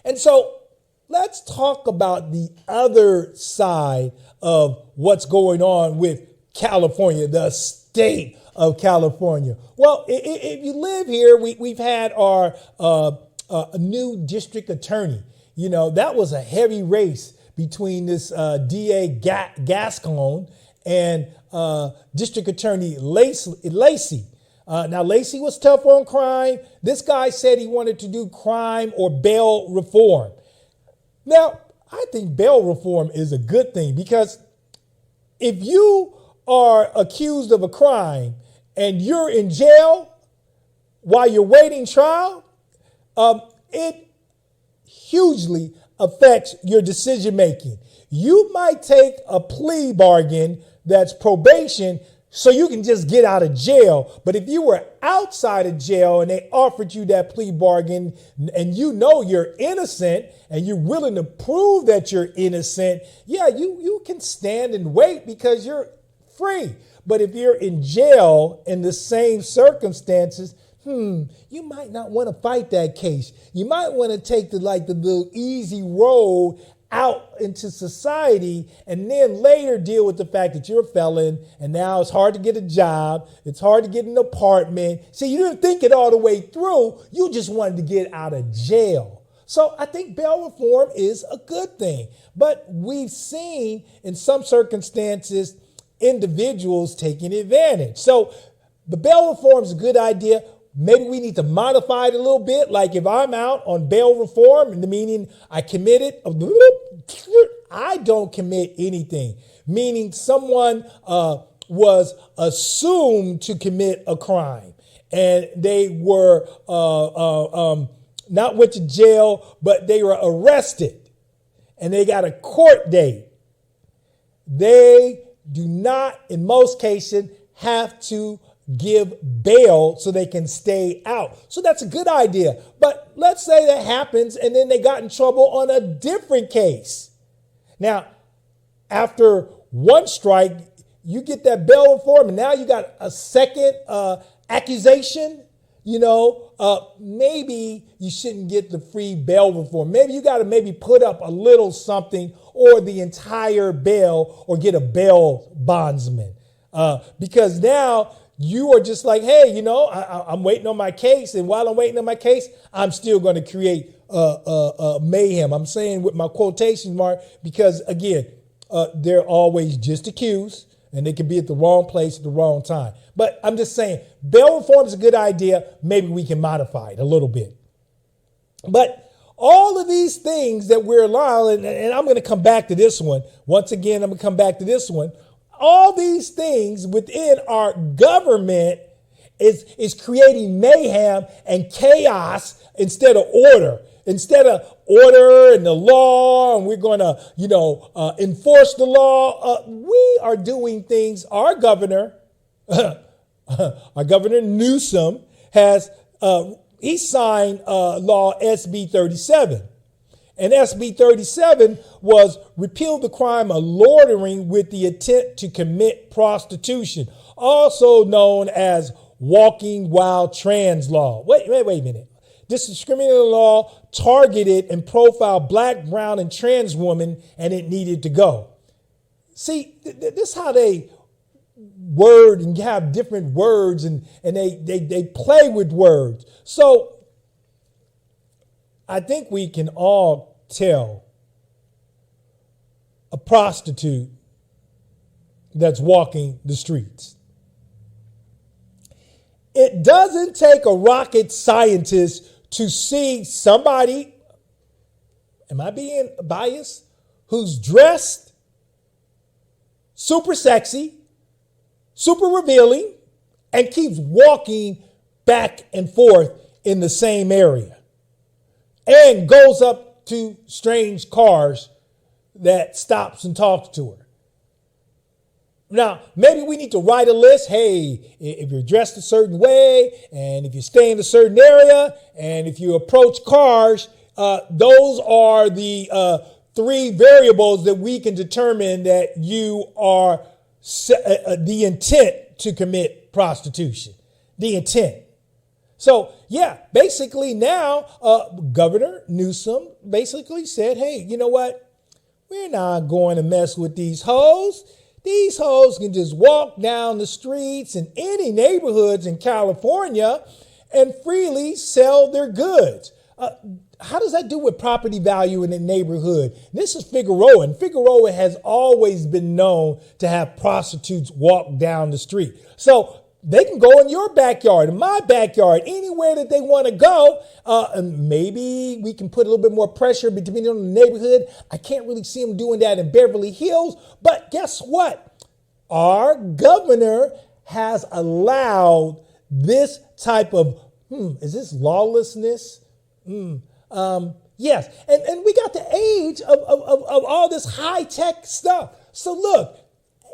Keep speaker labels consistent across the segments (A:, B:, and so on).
A: And so let's talk about the other side of what's going on with California, the state of California. Well, if you live here, we've had our new district attorney. You know, that was a heavy race between this DA Gascon and District Attorney Lacey. Now, Lacey was tough on crime. This guy said he wanted to do crime or bail reform. Now, I think bail reform is a good thing because if you are accused of a crime and you're in jail while you're waiting trial, it hugely affects your decision making. You might take a plea bargain that's probation so you can just get out of jail. But if you were outside of jail and they offered you that plea bargain and you know you're innocent and you're willing to prove that you're innocent, yeah, you can stand and wait because you're free. But if you're in jail in the same circumstances, you might not want to fight that case. You might want to take the little easy road out into society and then later deal with the fact that you're a felon and now it's hard to get a job. It's hard to get an apartment. See, you didn't think it all the way through. You just wanted to get out of jail. So I think bail reform is a good thing. But we've seen in some circumstances individuals taking advantage. So the bail reform is a good idea. Maybe we need to modify it a little bit. Like if I'm out on bail reform, in the meaning I committed, I don't commit anything. Meaning someone was assumed to commit a crime and they were not went to jail, but they were arrested and they got a court date. They do not, in most cases, have to give bail so they can stay out. So that's a good idea. But let's say that happens and then they got in trouble on a different case. Now, after one strike, you get that bail reform and now you got a second accusation. Maybe you shouldn't get the free bail reform. Maybe you got to put up a little something or the entire bail or get a bail bondsman. Because now you are just like, hey, I'm waiting on my case. And while I'm waiting on my case, I'm still going to create mayhem. I'm saying with my quotation mark, because, again, they're always just accused and they can be at the wrong place at the wrong time. But I'm just saying bail reform is a good idea. Maybe we can modify it a little bit. But all of these things that we're allowing, and I'm going to come back to this one. Once again, I'm going to come back to this one. All these things within our government is creating mayhem and chaos instead of order. Instead of order and the law, and we're going to, enforce the law, we are doing things. Our governor, Newsom, has he signed law SB 37. And SB 37 was repeal the crime of loitering with the intent to commit prostitution, also known as walking while trans law. Wait a minute. This discriminating law targeted and profiled black, brown, and trans women, and it needed to go. See, this is how they word and have different words, and they play with words. So I think we can all tell a prostitute that's walking the streets. It doesn't take a rocket scientist to see somebody, am I being biased, who's dressed super sexy, super revealing, and keeps walking back and forth in the same area and goes up to strange cars that stops and talks to her. Now, maybe we need to write a list. Hey, if you're dressed a certain way, and if you stay in a certain area, and if you approach cars, those are the three variables that we can determine that you are the intent to commit prostitution. The intent. So, yeah, basically now Governor Newsom basically said, hey, you know what? We're not going to mess with these hoes. These hoes can just walk down the streets in any neighborhoods in California and freely sell their goods. How does that do with property value in the neighborhood? This is Figueroa, and Figueroa has always been known to have prostitutes walk down the street. So they can go in your backyard, in my backyard, anywhere that they want to go. And maybe we can put a little bit more pressure between them in the neighborhood. I can't really see them doing that in Beverly Hills. But guess what? Our governor has allowed this type of, is this lawlessness? Yes. And we got the age of all this high tech stuff. So look,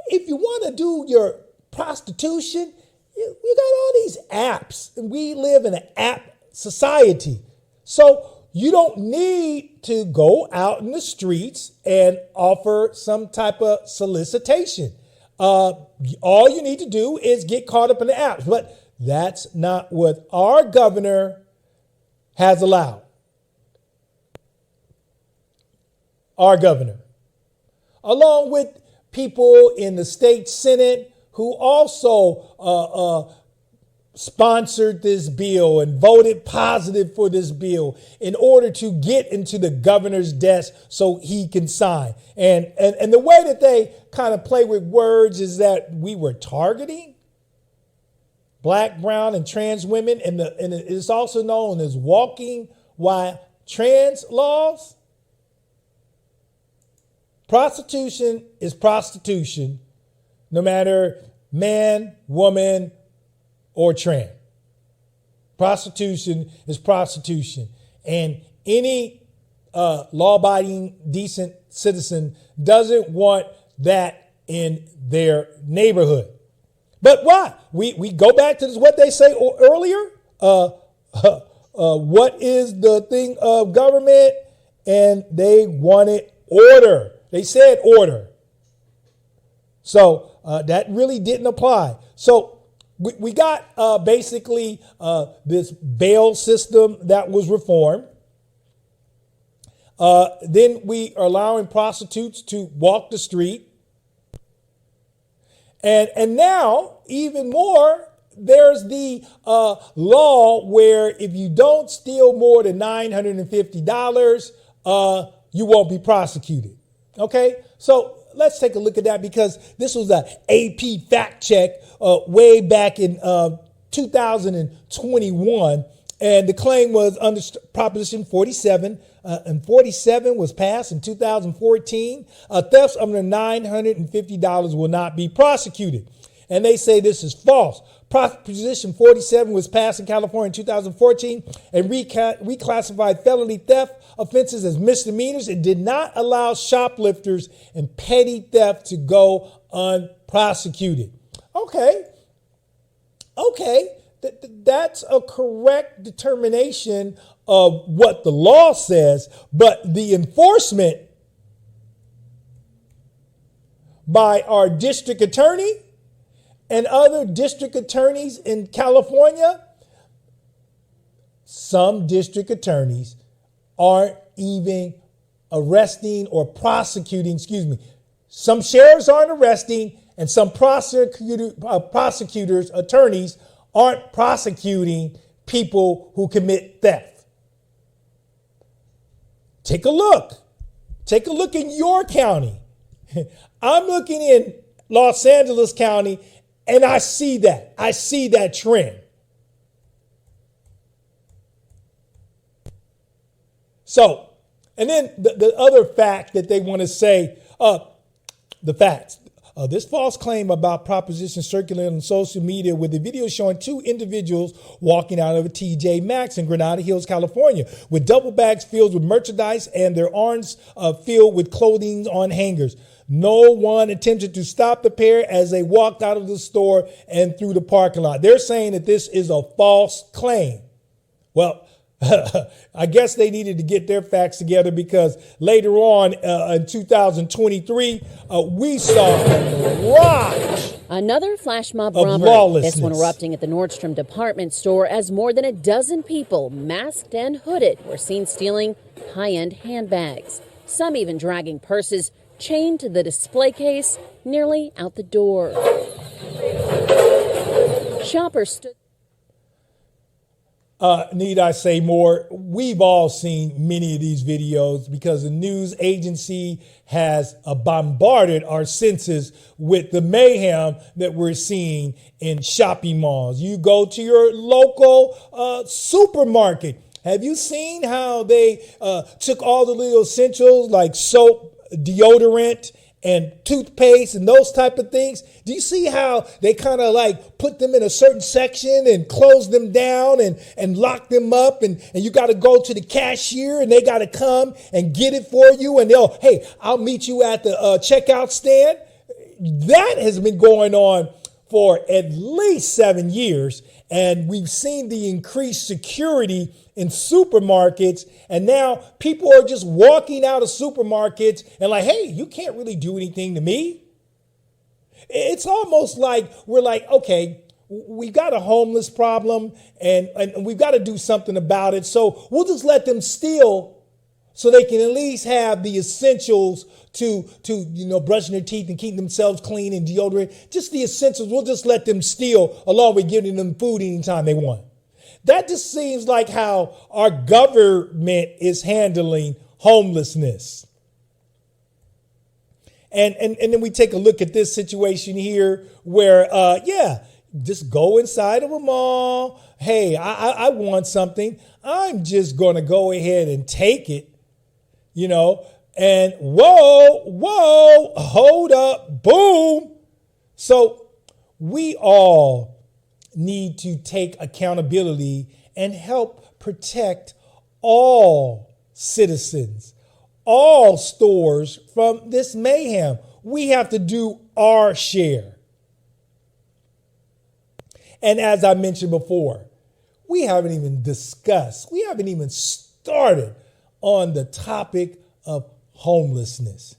A: if you want to do your prostitution, you got all these apps, and we live in an app society. So you don't need to go out in the streets and offer some type of solicitation. All you need to do is get caught up in the apps. But that's not what our governor has allowed. Our governor, along with people in the state Senate who also sponsored this bill and voted positive for this bill in order to get into the governor's desk so he can sign. And the way that they kind of play with words is that we were targeting Black, brown, and trans women. And it's also known as walking while trans laws. Prostitution is prostitution, no matter man, woman, or trans. Prostitution is prostitution. And any law-abiding, decent citizen doesn't want that in their neighborhood. But why? We go back to this, what they say earlier. What is the thing of government? And they wanted order. They said order. So that really didn't apply. So we got basically this bail system that was reformed. Then we are allowing prostitutes to walk the street. And now, even more, there's the law where if you don't steal more than $950, you won't be prosecuted. Okay, so let's take a look at that, because this was an AP fact check way back in 2021. And the claim was under Proposition 47, and 47 was passed in 2014. Thefts under $950 will not be prosecuted. And they say this is false. Proposition 47 was passed in California in 2014 and reclassified felony theft offenses as misdemeanors. It did not allow shoplifters and petty theft to go unprosecuted. Okay. That's a correct determination of what the law says, but the enforcement by our district attorney and other district attorneys in California, some district attorneys aren't even arresting or prosecuting, Some sheriffs aren't arresting, and some prosecutors, attorneys aren't prosecuting people who commit theft. Take a look. Take a look in your county. I'm looking in Los Angeles County, and I see that. I see that trend. So, and then the other fact that they want to say, the facts. This false claim about proposition circulating on social media with the video showing two individuals walking out of a TJ Maxx in Granada Hills, California, with double bags filled with merchandise and their arms filled with clothing on hangers. No one attempted to stop the pair as they walked out of the store and through the parking lot. They're saying that this is a false claim. Well, I guess they needed to get their facts together because later on in 2023, we saw a rise.
B: Another flash mob
A: Of
B: robbery,
A: lawlessness.
B: this one erupting at the Nordstrom department store as more than a dozen people, masked and hooded, were seen stealing high-end handbags. Some even dragging purses chained to the display case nearly out the door. Shoppers stood.
A: Need I say more? We've all seen many of these videos because the news agency has bombarded our senses with the mayhem that we're seeing in shopping malls. You go to your local supermarket. Have you seen how they took all the little essentials like soap, deodorant, and toothpaste and those type of things? Do you see how they kind of like put them in a certain section and close them down and lock them up, and you got to go to the cashier and they got to come and get it for you, and hey, I'll meet you at the checkout stand? That has been going on for at least 7 years, and we've seen the increased security in supermarkets, and now people are just walking out of supermarkets and like, hey, you can't really do anything to me. It's almost like we're like, okay, we got a homeless problem and we've got to do something about it. So we'll just let them steal so they can at least have the essentials to brushing their teeth and keeping themselves clean and deodorant. Just the essentials. We'll just let them steal along with giving them food anytime they want. That just seems like how our government is handling homelessness. And then we take a look at this situation here where, just go inside of a mall. Hey, I want something. I'm just going to go ahead and take it, and whoa, hold up, boom. So we all need to take accountability and help protect all citizens, all stores from this mayhem. We have to do our share. And as I mentioned before, we haven't even started on the topic of homelessness.